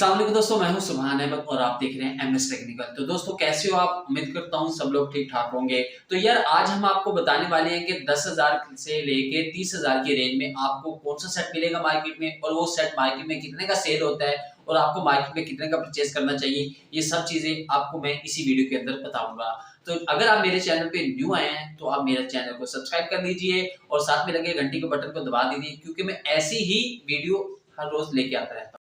अस्सलाम वालेकुम दोस्तों, मैं हूं सुभान अहमद और आप देख रहे हैं एमएस टेक्निकल। तो दोस्तों कैसे हो आप? उम्मीद करता हूं सब लोग ठीक ठाक होंगे। तो यार आज हम आपको बताने वाले हैं कि 10,000 से लेके 30,000 की रेंज में आपको कौन सा सेट मिलेगा मार्केट में, और वो सेट मार्केट में कितने का सेल होता है और आपको मार्केट में कितने का परचेज करना चाहिए। ये सब चीजें आपको मैं इसी वीडियो के अंदर बताऊंगा। तो अगर आप मेरे चैनल पे न्यू आए हैं तो आप मेरे चैनल को सब्सक्राइब कर लीजिए और साथ में लगे घंटी के बटन को दबा दीजिए, क्योंकि मैं ऐसी ही वीडियो हर रोज लेके आता रहता हूँ।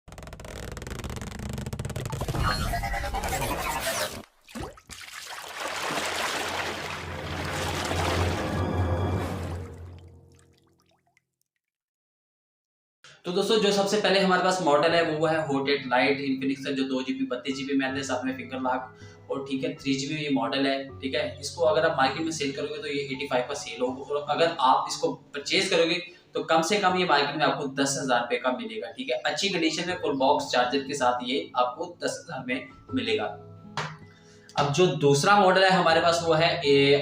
तो दोस्तों जो सबसे पहले हमारे पास मॉडल है वो है हॉट 8 लाइट इन्फिनिक्स का, जो 2 GB 32 GB में आता है, साथ में फिंगर लॉक और ठीक है 3 GB में ये मॉडल है। ठीक है, इसको अगर आप मार्केट में सेल करोगे तो ये 85 का सेल होगा, और अगर आप इसको परचेज करोगे तो कम से कम ये मार्केट में आपको 10,000 रुपए का मिलेगा। ठीक है, अच्छी कंडीशन में फुल बॉक्स चार्जर के साथ ये आपको 10,000 में मिलेगा। अब जो दूसरा मॉडल है हमारे पास वो है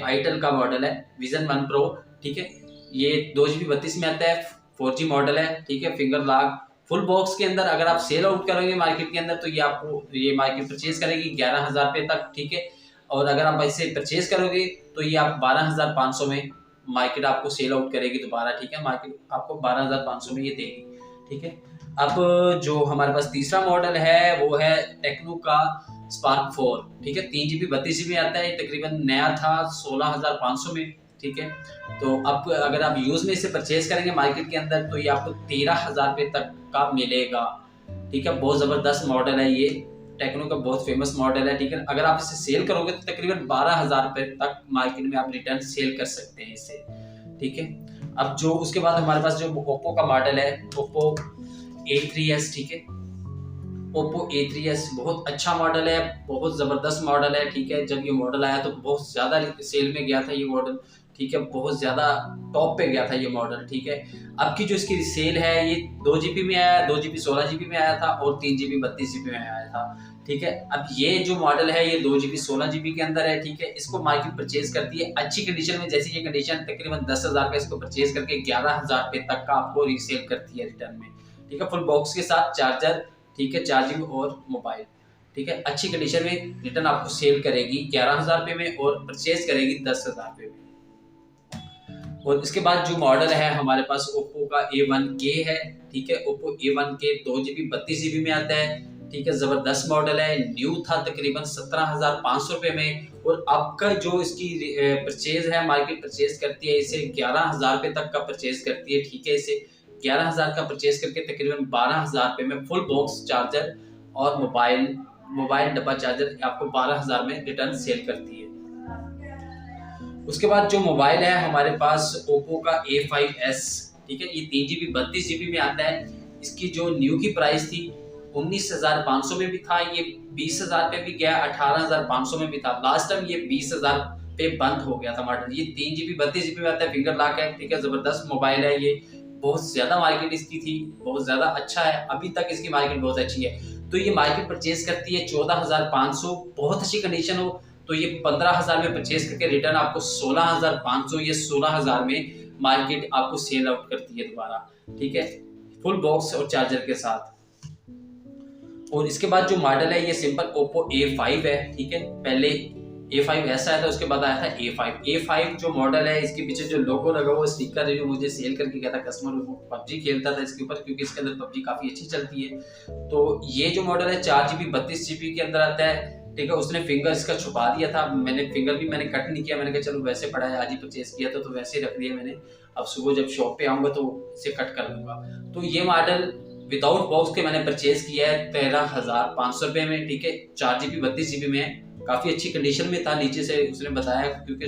आईटेल का मॉडल है विजन 1 प्रो। ठीक है, ये 2 GB 32 में आता है, 4G मॉडल है। ठीक है, फिंगर लॉक फुल बॉक्स के अंदर अगर आप सेल आउट करोगे मार्केट के अंदर तो ये आपको ये मार्केट परचेज करेगी 11,000 रुपए तक। ठीक है, और अगर आप ऐसे परचेज करोगे तो ये आप 12,500 में मार्केट आपको सेल आउट करेगी दोबारा। ठीक है, मार्केट आपको 12,500 में ये देगी। ठीक है, अब जो हमारे पास तीसरा मॉडल है वो है टेक्नो का स्पार्क 4। ठीक है, 3 GB 32 GB में आता है, तकरीबन नया था 16,500 में। ठीक है, तो अब अगर आप यूज में इसे परचेज करेंगे मार्केट के अंदर तो ये आपको 13,000 रुपए तक का मिलेगा। ठीक है, बहुत जबरदस्त मॉडल है ये, टेक्नो का बहुत फेमस मॉडल है। ठीक है, अगर आप इसे सेल करोगे तो तकरीबन 12,000 रुपए तक मार्केट में आप रिटर्न सेल कर सकते हैं इसे। ठीक है, अब जो उसके बाद हमारे पास जो ओप्पो का मॉडल है ओप्पो A3s। ठीक है, ओप्पो A3s बहुत अच्छा मॉडल है, बहुत जबरदस्त मॉडल है। ठीक है, जब ये मॉडल आया तो बहुत ज्यादा सेल में गया था ये मॉडल। ठीक है, बहुत ज्यादा टॉप पे गया था ये मॉडल। ठीक है, अब की जो इसकी सेल है ये 2 GB में आया, 2 GB 16 GB में आया था और 3 GB 32 GB में आया था। ठीक है, अब ये जो मॉडल है ये 2 GB 16 GB के अंदर है। ठीक है, इसको मार्केट परचेज करती है अच्छी कंडीशन में, जैसी ये कंडीशन तकरीबन 10,000 का इसको परचेज करके 11,000 रुपए तक का आपको रीसेल करती है रिटर्न में। ठीक है, फुल बॉक्स के साथ चार्जर, ठीक है, चार्जिंग और मोबाइल। ठीक है, अच्छी कंडीशन में रिटर्न आपको सेल करेगी 11,000 रुपए में और परचेज करेगी 10,000 रुपए में। और इसके बाद जो मॉडल है हमारे पास ओप्पो का A1K है। ठीक है, ओप्पो A1K 2 GB 32 GB में आता है। ठीक है, जबरदस्त मॉडल है, न्यू था तकरीबन 17,500 रुपए में, और आपका जो इसकी परचेज है मार्केट परचेज करती है इसे 11,000 रुपए तक का परचेज करती है। ठीक है, इसे 11,000 का परचेज करके तकरीबन 12,000 रुपए में फुल बॉक्स चार्जर और मोबाइल डब्बा चार्जर आपको 12,000 में रिटर्न सेल करती है। उसके बाद जो मोबाइल है हमारे पास ओप्पो का A5s। ठीक है, ये 3 GB 32 GB में आता है। इसकी जो न्यू की प्राइस थी 19,500 में भी था, ये 20,000 पे भी गया, 18,500 में भी था। लास्ट टाइम ये 20,000 पे बंद हो गया था मॉडल। ये 3 GB 32 GB में आता है, फिंगर लॉक है। ठीक है, जबरदस्त मोबाइल है ये, बहुत ज्यादा मार्केट इसकी थी, बहुत ज्यादा अच्छा है, अभी तक इसकी मार्केट बहुत अच्छी है। तो ये मार्केट परचेज करती है 14,500, बहुत अच्छी कंडीशन हो तो ये 15,000 में परचेज करके रिटर्न आपको 16,500 या 16,000 में मार्केट आपको सेल आउट करती है दोबारा। ठीक है, फुल बॉक्स और चार्जर के साथ। और इसके बाद जो मॉडल है ये सिंपल ओप्पो A5 है। ठीक है, पहले A5 ऐसा आया था, उसके बाद आया था A5 जो मॉडल है इसके पीछे जो लोगो लगा हुआ स्टिकर है जो मुझे सेल करके गया था कस्टमर, वो PUBG खेलता था इसके ऊपर, क्योंकि इसके अंदर PUBG काफी अच्छी चलती है। तो ये जो मॉडल है 4 GB 32 GB के अंदर आता है। ठीक है, उसने फिंगर इसका छुपा दिया था, मैंने फिंगर भी मैंने कट नहीं किया, मैंने कहा चलो वैसे पड़ा है, आज ही परचेज किया था तो वैसे ही रख दिया मैंने। अब सुबह जब शॉप पे आऊंगा तो इसे कट कर लूंगा। तो ये मॉडल विदाउट बॉक्स के मैंने परचेज किया है 13,500 रुपए में। ठीक है, 4 GB 32 GB में, काफी अच्छी कंडीशन में था, नीचे से उसने बताया क्योंकि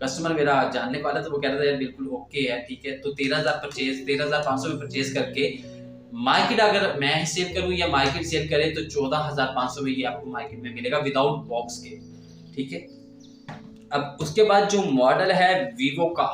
कस्टमर मेरा जानने वाला तो वो कह रहा था यार बिल्कुल ओके है। ठीक है, तो 13,500 में परचेज करके मार्केट अगर मैं सेल करूं या मार्केट सेल करे तो 14,500 में ये आपको मार्केट में मिलेगा विदाउट बॉक्स के। ठीक है, अब उसके बाद जो मॉडल है वीवो का,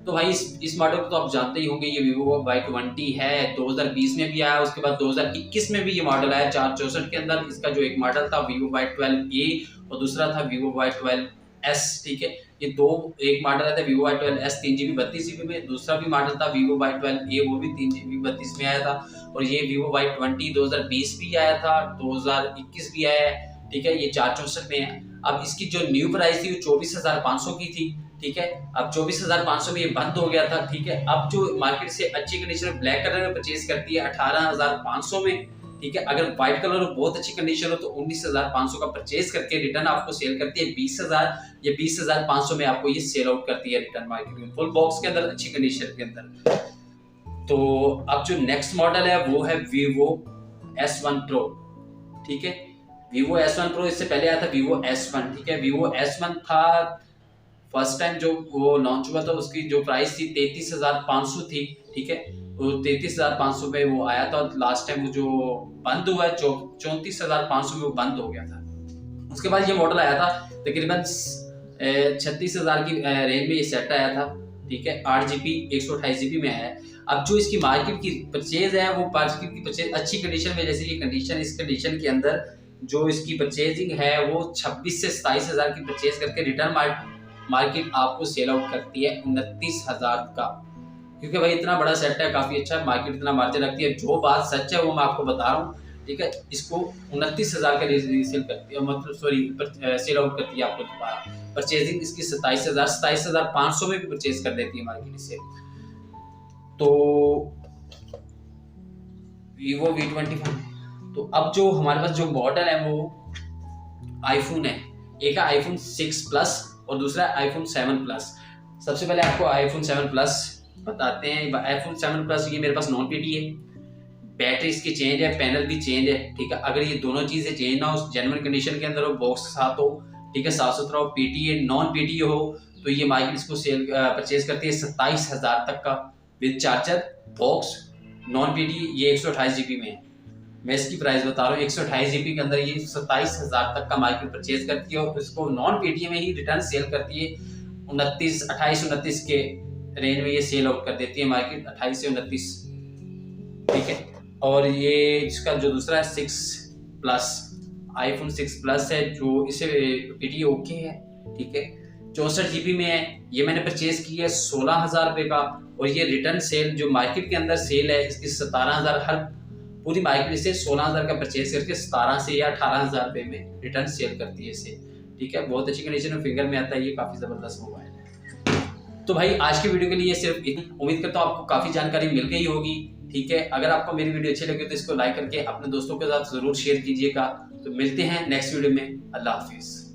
तो भाई इस मॉडल को तो आप जानते ही होंगे, ये वीवो Y20 है, 2020 में भी आया, उसके बाद 2021 में भी ये मॉडल आया 464 के अंदर। इसका जो एक मॉडल था वीवो Y12A और दूसरा था वीवो Y12 एस, ठीक है। ये दो, एक मॉडल आया था Vivo Y12s 3GB 32GB में, दूसरा भी मॉडल था Vivo Y12a, वो भी 3GB 32 में आया था, और ये Vivo Y20 2020 भी आया था, 2021 भी आया है, ठीक है। ये 464 में है। अब इसकी जो न्यू प्राइस थी वो 24,500 की थी, ठीक है। अब 24,500 में ये बंद हो गया था, ठीक है। अब जो मार्केट से अच्छी कंडीशन में ब्लैक कलर में परचेज करती है 18,500 में, ठीक है। अगर व्हाइट कलर हो बहुत अच्छी कंडीशन हो तो 19,500 का परचेज करके रिटर्न आपको सेल करती है 20,000 या 20,500 में आपको ये सेल आउट करती है रिटर्न मार्केट में, फुल बॉक्स के अंदर अच्छी कंडीशन के अंदर। तो अब जो नेक्स्ट मॉडल है वो है Vivo S1 Pro, ठीक है। Vivo S1 Pro इससे पहले आया था Vivo S1, ठीक है। Vivo S1 था फर्स्ट टाइम जो वो लॉन्च हुआ था, उसकी जो प्राइस थी 33,500 थी, ठीक है। तो 33,500 में वो आया था, लास्ट टाइम वो जो बंद हुआ है 34,500 में वो बंद हो गया था। उसके बाद ये मॉडल आया था तकरीबन 36,000 की रेंज में ये सेट आया था, ठीक है। 8GB 128GB में है। अब जो इसकी मार्केट की परचेज है वो मार्केट की परचेज अच्छी कंडीशन में, जैसे ये कंडीशन, इस कंडीशन के अंदर जो इसकी परचेजिंग है वो 26 से 27,000 की परचेज करके रिटर्न मार्केट आपको सेल आउट करती है 29,000 का, क्योंकि भाई इतना बड़ा सेट है, काफी अच्छा मार्केट इतना मार्जिन रखती है। जो बात सच है वो मैं आपको बता रहा हूँ, ठीक है। इसको 29,000 का रीसेल करती है, मतलब सॉरी सेल आउट करती है आपको दोबारा। परचेजिंग इसकी 27,500 में भी परचेज कर देती है मार्केट इसे। तो Vivo V21। तो अब जो हमारे पास जो मॉडल है वो आईफोन है, एक है आईफोन 6 प्लस और दूसरा आईफोन 7 प्लस। सबसे पहले आपको आईफोन 7 प्लस बताते हैं। आईफोन 7 प्लस ये मेरे पास नॉन पीटी है, बैटरी इसकी चेंज है, पैनल भी चेंज है, ठीक है। अगर ये दोनों चीजें चेंज ना हो, जेन्युइन कंडीशन के अंदर हो, बॉक्स के साथ हो, ठीक है, साफ सुथरा हो, पीटी है, नॉन पीटी हो, तो ये मार्केट इसको सेल परचेज करती है 27,000 तक का with charger box non PT. ये 128GB में है, मैं इसकी प्राइस बता रहा हूँ। 128GB के अंदर ये 27,000 तक का मार्केट परचेज करती है और इसको नॉन पीटी में ही रिटर्न सेल करती है 28-29 के रेंज में ये सेल आउट कर देती है मार्केट, 28 से 29, ठीक है। और ये इसका जो दूसरा है 6 प्लस, आईफोन 6 प्लस है, जो इसे पीटी ओके है, ठीक है। 64GB में है, ये मैंने परचेज की है 16,000 रुपये का, और ये रिटर्न सेल जो मार्केट के अंदर सेल है इसकी 17,000, हर पूरी मार्केट से 16,000 का परचेज करके 17 से या 18,000 रुपये में रिटर्न सेल करती है इसे, ठीक है। बहुत अच्छी कंडीशन में फिंगर में आता है, ये काफी जबरदस्त मोबाइल है। तो भाई आज की वीडियो के लिए सिर्फ इतना, उम्मीद करता हूँ आपको काफी जानकारी मिल गई होगी, ठीक है। अगर आपको मेरी वीडियो अच्छी लगी तो इसको लाइक करके अपने दोस्तों के साथ जरूर शेयर कीजिएगा। तो मिलते हैं नेक्स्ट वीडियो में, अल्लाह हाफिज।